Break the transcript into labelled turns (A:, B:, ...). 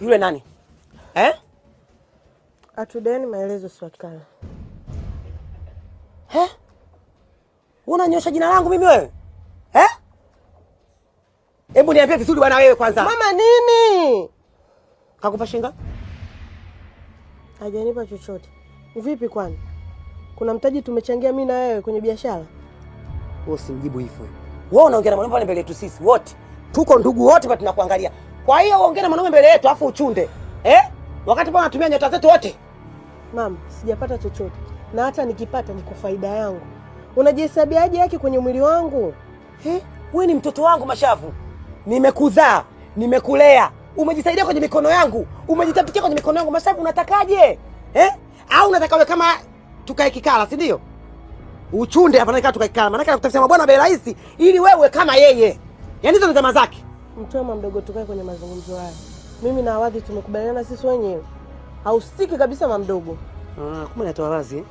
A: Yule nani?
B: Atudeni maelezo siwakala.
A: Unanyosha jina langu mimi wewe? Hebu niambie vizuri bwana wewe kwanza.
B: Mama nini?
A: Kakupa shinga?
B: Hajanipa chochote. Vipi kwani? Kuna mtaji tumechangia mimi na wewe kwenye biashara?
A: Wewe usimjibu hivyo. Wewe unaongea na mwanaume mbele yetu sisi wote. Tuko ndugu wote hapa tunakuangalia. Kwa hiyo uongee na mwanaume mbele yetu afu uchunde. Wakati bwana anatumia nyota zetu wote.
B: Mama, sijapata chochote. Na hata nikipata ni kwa faida yangu. Unajihesabiaje yake kwenye mwili wangu?
A: Wewe ni mtoto wangu Mashavu. Nimekuzaa, nimekulea. Umejisaidia kwenye mikono yangu. Umejitapikia kwenye mikono yangu. Mashavu unatakaje? Au unataka wewe kama tukae kikala, si ndio? Uchunde hapa na tukae kikala. Maana nakutafutia bwana bei rahisi ili wewe kama yeye. Yaani hizo ndo jamaa zake.
B: Mtoma mdogo, tukae kwenye mazungumzo haya. Mimi na Awadhi tumekubaliana sisi wenyewe. Hausiki kabisa mama mdogo.
A: Kumbe natoa wazi.